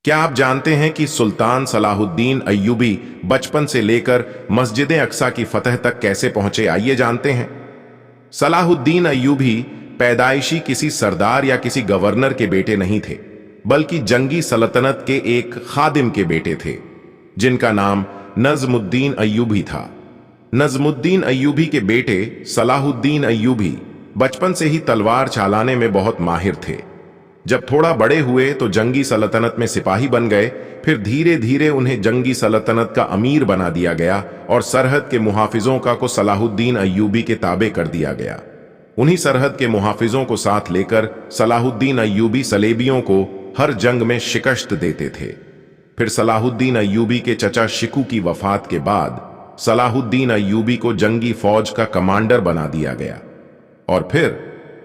क्या आप जानते हैं कि सुल्तान सलाहुद्दीन अय्यूबी बचपन से लेकर मस्जिद अक्सा की फतह तक कैसे पहुंचे? आइए जानते हैं। सलाहुद्दीन अय्यूबी पैदाइशी किसी सरदार या किसी गवर्नर के बेटे नहीं थे, बल्कि जंगी सल्तनत के एक खादिम के बेटे थे, जिनका नाम नजमुद्दीन अय्यूबी था। नजमुद्दीन अय्यूबी के बेटे सलाहुद्दीन अय्यूबी बचपन से ही तलवार चलाने में बहुत माहिर थे। जब थोड़ा बड़े हुए तो जंगी सल्तनत में सिपाही बन गए। फिर धीरे धीरे उन्हें जंगी सल्तनत का अमीर बना दिया गया और सरहद के मुहाफिजों को सलाहुद्दीन अय्यूबी के ताबे कर दिया गया। उन्हीं सरहद के मुहाफिजों को साथ लेकर सलाहुद्दीन अय्यूबी सलेबियों को हर जंग में शिकस्त देते थे। फिर सलाहुद्दीन अय्यूबी के चचा शिकू की वफात के बाद सलाहुद्दीन अय्यूबी को जंगी फौज का कमांडर बना दिया गया और फिर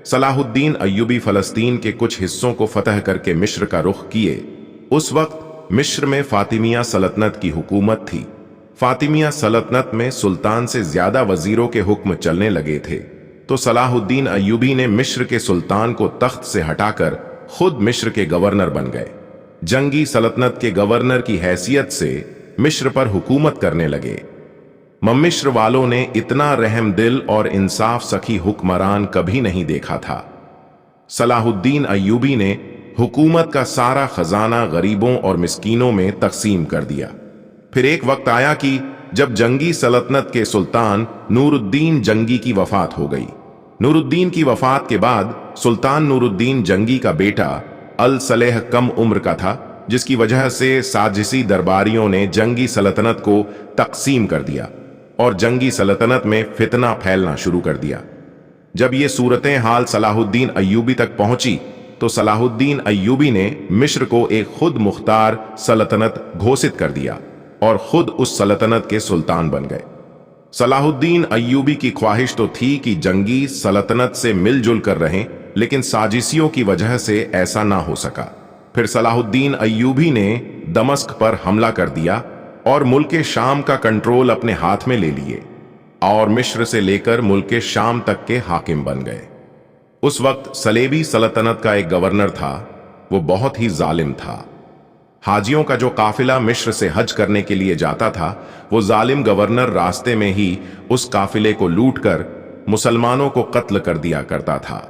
सलाहुद्दीन अय्यूबी फलस्तीन के कुछ हिस्सों को फतह करके मिस्र का रुख किए। उस वक्त मिस्र में फातिमिया सल्तनत की हुकूमत थी। फातिमिया सल्तनत में सुल्तान से ज्यादा वजीरों के हुक्म चलने लगे थे, तो सलाहुद्दीन अय्यूबी ने मिस्र के सुल्तान को तख्त से हटाकर खुद मिस्र के गवर्नर बन गए। जंगी सल्तनत के गवर्नर की हैसियत से मिस्र पर हुकूमत करने लगे। मिस्र वालों ने इतना रहम दिल और इंसाफ सखी हुक्मरान कभी नहीं देखा था। सलाहुद्दीन अय्यूबी ने हुकूमत का सारा खजाना गरीबों और मिस्कीनों में तकसीम कर दिया। फिर एक वक्त आया कि जब जंगी सल्तनत के सुल्तान नूरुद्दीन जंगी की वफात हो गई। नूरुद्दीन की वफात के बाद सुल्तान नूरुद्दीन जंगी का बेटा अल सलेह कम उम्र का था, जिसकी वजह से साजिशी दरबारियों ने जंगी सल्तनत को तकसीम कर दिया और जंगी सल्तनत में फितना फैलना शुरू कर दिया। जब ये सूरतें हाल सलाहुद्दीन अय्यूबी तक पहुंची तो सलाहुद्दीन अय्यूबी ने मिस्र को एक खुद मुख्तार सल्तनत घोषित कर दिया और खुद उस सल्तनत के सुल्तान बन गए। सलाहुद्दीन अय्यूबी की ख्वाहिश तो थी कि जंगी सल्तनत से मिलजुल कर रहें, लेकिन साजिशियों की वजह से ऐसा ना हो सका। फिर सलाहुद्दीन अय्यूबी ने दमस्क पर हमला कर दिया और मुल्क शाम का कंट्रोल अपने हाथ में ले लिए और मिस्र से लेकर मुल्क शाम तक के हाकिम बन गए। उस वक्त सलेबी सल्तनत का एक गवर्नर था, वो बहुत ही जालिम था। हाजियों का जो काफिला मिस्र से हज करने के लिए जाता था, वो जालिम गवर्नर रास्ते में ही उस काफिले को लूटकर मुसलमानों को कत्ल कर दिया करता था।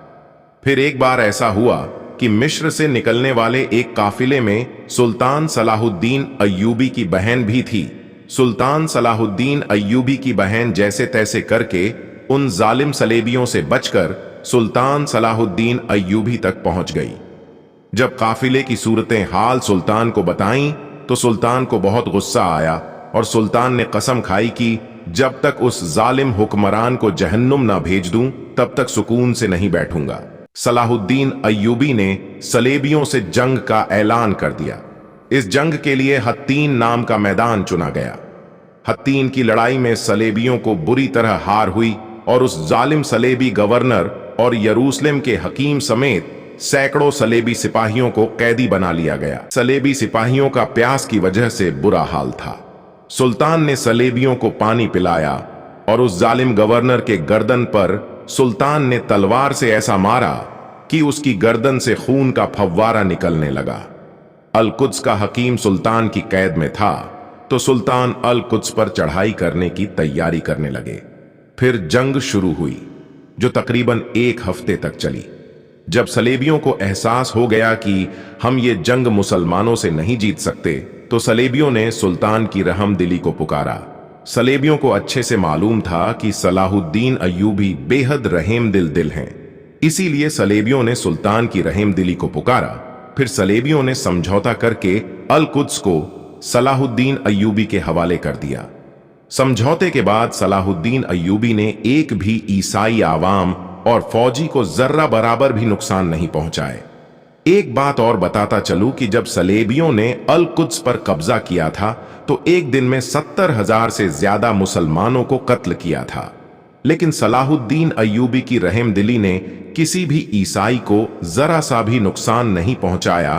फिर एक बार ऐसा हुआ कि मिस्र से निकलने वाले एक काफिले में सुल्तान सलाहुद्दीन अय्यूबी की बहन भी थी। सुल्तान सलाहुद्दीन अय्यूबी की बहन जैसे तैसे करके उन जालिम सलेबियों से बचकर सुल्तान सलाहुद्दीन अय्यूबी तक पहुंच गई। जब काफिले की सूरतें हाल सुल्तान को बताईं तो सुल्तान को बहुत गुस्सा आया और सुल्तान ने कसम खाई कि जब तक उस जालिम हुक्मरान को जहन्नुम ना भेज दूं तब तक सुकून से नहीं बैठूंगा। सलाहुद्दीन अय्यूबी ने सलेबियों से जंग का ऐलान कर दिया। इस जंग के लिए हत्तीन नाम का मैदान चुना गया। हत्तीन की लड़ाई में सलेबियों को बुरी तरह हार हुई और उस जालिम सलेबी गवर्नर और यरूशलेम के हकीम समेत सैकड़ों सलेबी सिपाहियों को कैदी बना लिया गया। सलेबी सिपाहियों का प्यास की वजह से बुरा हाल था। सुल्तान ने सलेबियों को पानी पिलाया और उस जालिम गवर्नर के गर्दन पर सुल्तान ने तलवार से ऐसा मारा कि उसकी गर्दन से खून का फव्वारा निकलने लगा। अल कुद्स का हकीम सुल्तान की कैद में था, तो सुल्तान अल कुद्स पर चढ़ाई करने की तैयारी करने लगे। फिर जंग शुरू हुई जो तकरीबन एक हफ्ते तक चली। जब सलेबियों को एहसास हो गया कि हम ये जंग मुसलमानों से नहीं जीत सकते, तो सलेबियों ने सुल्तान की रहमदिली को पुकारा। सलेबियों को अच्छे से मालूम था कि सलाहुद्दीन अय्यूबी बेहद रहम दिल हैं, इसीलिए सलेबियों ने सुल्तान की रहमदिली को पुकारा। फिर सलेबियों ने समझौता करके अल कुद्स को सलाहुद्दीन अय्यूबी के हवाले कर दिया। समझौते के बाद सलाहुद्दीन अय्यूबी ने एक भी ईसाई आवाम और फौजी को जर्रा बराबर भी नुकसान नहीं पहुंचाए। एक बात और बताता चलूं कि जब सलेबियों ने अल कुद्स पर कब्जा किया था तो एक दिन में 70,000 से ज्यादा मुसलमानों को कत्ल किया था, लेकिन सलाहुद्दीन अय्यूबी की रहमदिली ने किसी भी ईसाई को जरा सा भी नुकसान नहीं पहुंचाया